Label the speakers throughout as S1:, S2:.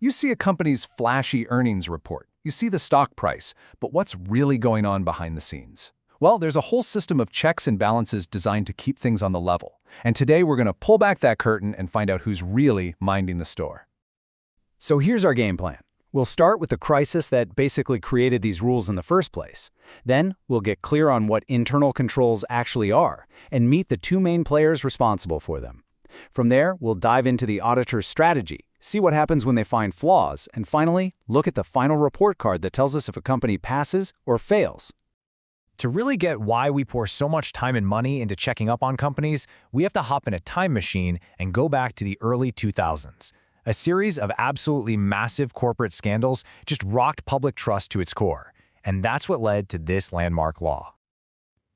S1: You see a company's flashy earnings report. You see the stock price, but what's really going on behind the scenes? Well, there's a whole system of checks and balances designed to keep things on the level. And today we're going to pull back that curtain and find out who's really minding the store.
S2: So here's our game plan. We'll start with the crisis that basically created these rules in the first place. Then we'll get clear on what internal controls actually are and meet the two main players responsible for them. From there, we'll dive into the auditor's strategy, see what happens when they find flaws, and finally, look at the final report card that tells us if a company passes or fails.
S3: To really get why we pour so much time and money into checking up on companies, we have to hop in a time machine and go back to the early 2000s. A series of absolutely massive corporate scandals just rocked public trust to its core. And that's what led to this landmark law.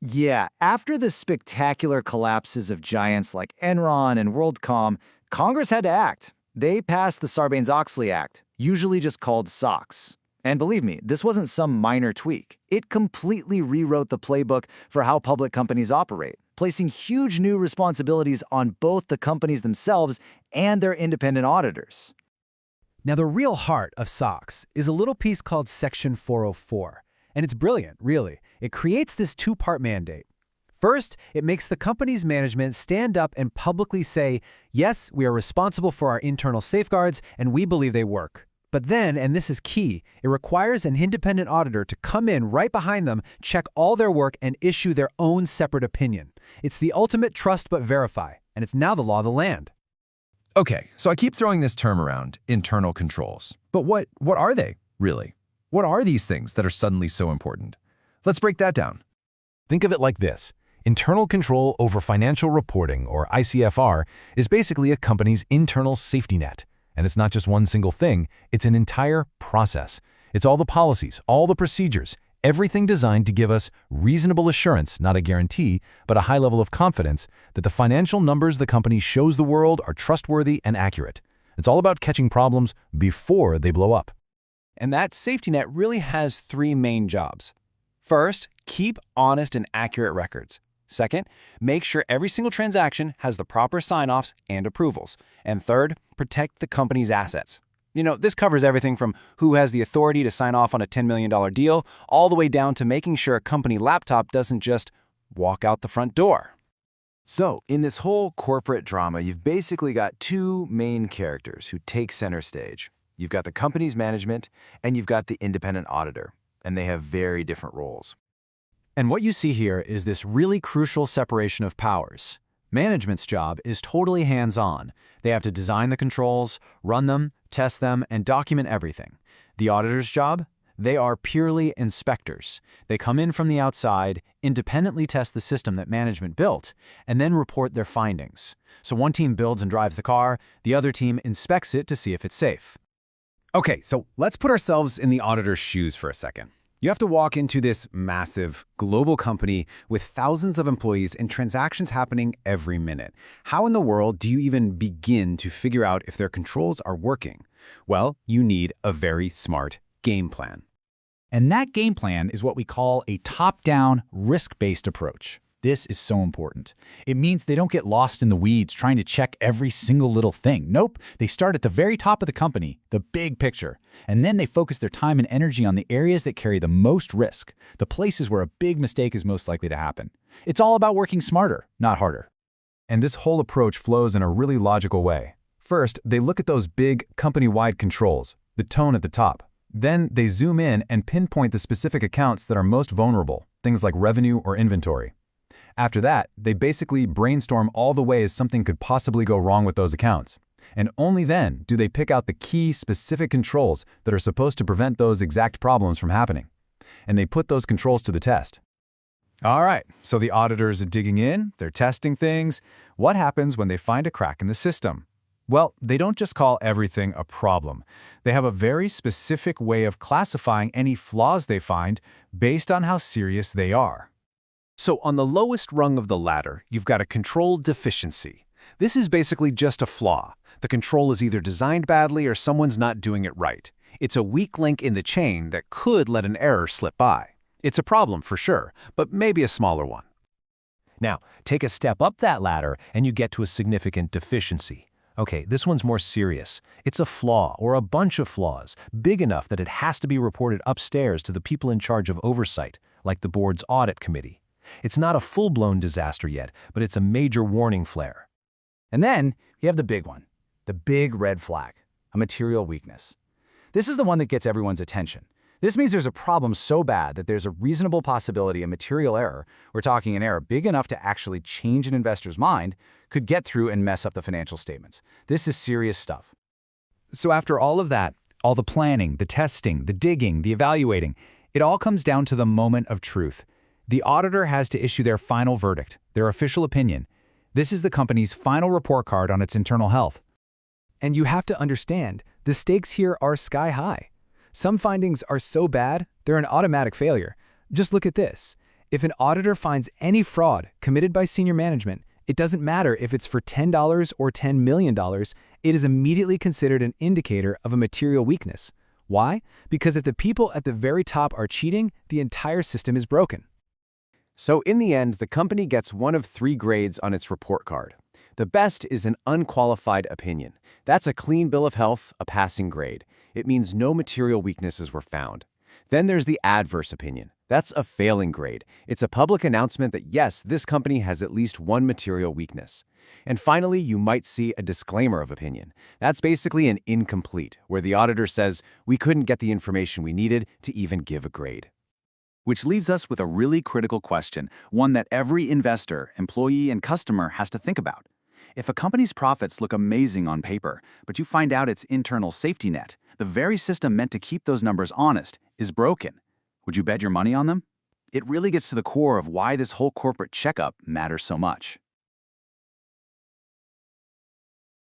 S4: Yeah, after the spectacular collapses of giants like Enron and WorldCom, Congress had to act. They passed the Sarbanes-Oxley Act, usually just called SOX. And believe me, this wasn't some minor tweak. It completely rewrote the playbook for how public companies operate, placing huge new responsibilities on both the companies themselves and their independent auditors.
S5: Now, the real heart of SOX is a little piece called Section 404, and it's brilliant, really. It creates this two-part mandate. First, it makes the company's management stand up and publicly say, yes, we are responsible for our internal safeguards, and we believe they work. But then, and this is key, it requires an independent auditor to come in right behind them, check all their work, and issue their own separate opinion. It's the ultimate trust but verify, and it's now the law of the land.
S6: Okay, so I keep throwing this term around, internal controls. But what are they, really? What are these things that are suddenly so important? Let's break that down.
S3: Think of it like this. Internal control over financial reporting, or ICFR, is basically a company's internal safety net. And it's not just one single thing, it's an entire process. It's all the policies, all the procedures, everything designed to give us reasonable assurance, not a guarantee, but a high level of confidence that the financial numbers the company shows the world are trustworthy and accurate. It's all about catching problems before they blow up.
S2: And that safety net really has three main jobs. First, keep honest and accurate records. Second, make sure every single transaction has the proper sign-offs and approvals. And third, protect the company's assets. This covers everything from who has the authority to sign off on a $10 million deal, all the way down to making sure a company laptop doesn't just walk out the front door.
S4: So, in this whole corporate drama, you've basically got two main characters who take center stage. You've got the company's management, and you've got the independent auditor, and they have very different roles.
S2: And what you see here is this really crucial separation of powers. Management's job is totally hands-on. They have to design the controls, run them, test them, and document everything. The auditor's job? They are purely inspectors. They come in from the outside, independently test the system that management built, and then report their findings. So one team builds and drives the car, the other team inspects it to see if it's safe.
S5: Okay, so let's put ourselves in the auditor's shoes for a second. You have to walk into this massive global company with thousands of employees and transactions happening every minute. How in the world do you even begin to figure out if their controls are working? Well, you need a very smart game plan.
S7: And that game plan is what we call a top-down, risk-based approach. This is so important. It means they don't get lost in the weeds trying to check every single little thing. Nope, they start at the very top of the company, the big picture, and then they focus their time and energy on the areas that carry the most risk, the places where a big mistake is most likely to happen. It's all about working smarter, not harder.
S1: And this whole approach flows in a really logical way. First, they look at those big company-wide controls, the tone at the top. Then they zoom in and pinpoint the specific accounts that are most vulnerable, things like revenue or inventory. After that, they basically brainstorm all the ways something could possibly go wrong with those accounts. And only then do they pick out the key specific controls that are supposed to prevent those exact problems from happening. And they put those controls to the test. All right, so the auditors are digging in, they're testing things. What happens when they find a crack in the system? Well, they don't just call everything a problem. They have a very specific way of classifying any flaws they find based on how serious they are.
S2: So on the lowest rung of the ladder, you've got a control deficiency. This is basically just a flaw. The control is either designed badly or someone's not doing it right. It's a weak link in the chain that could let an error slip by. It's a problem for sure, but maybe a smaller one.
S3: Now, take a step up that ladder and you get to a significant deficiency. Okay, this one's more serious. It's a flaw or a bunch of flaws, big enough that it has to be reported upstairs to the people in charge of oversight, like the board's audit committee. It's not a full-blown disaster yet, but it's a major warning flare.
S2: And then you have the big one, the big red flag, a material weakness. This is the one that gets everyone's attention. This means there's a problem so bad that there's a reasonable possibility a material error, we're talking an error big enough to actually change an investor's mind, could get through and mess up the financial statements. This is serious stuff.
S7: So after all of that, all the planning, the testing, the digging, the evaluating, it all comes down to the moment of truth. The auditor has to issue their final verdict, their official opinion. This is the company's final report card on its internal health.
S5: And you have to understand, the stakes here are sky high. Some findings are so bad, they're an automatic failure. Just look at this. If an auditor finds any fraud committed by senior management, it doesn't matter if it's for $10 or $10 million, it is immediately considered an indicator of a material weakness. Why? Because if the people at the very top are cheating, the entire system is broken.
S2: So in the end, the company gets one of 3 grades on its report card. The best is an unqualified opinion. That's a clean bill of health, a passing grade. It means no material weaknesses were found. Then there's the adverse opinion. That's a failing grade. It's a public announcement that yes, this company has at least one material weakness. And finally, you might see a disclaimer of opinion. That's basically an incomplete, where the auditor says, we couldn't get the information we needed to even give a grade.
S8: Which leaves us with a really critical question, one that every investor, employee, and customer has to think about. If a company's profits look amazing on paper, but you find out its internal safety net, the very system meant to keep those numbers honest, is broken, would you bet your money on them? It really gets to the core of why this whole corporate checkup matters so much.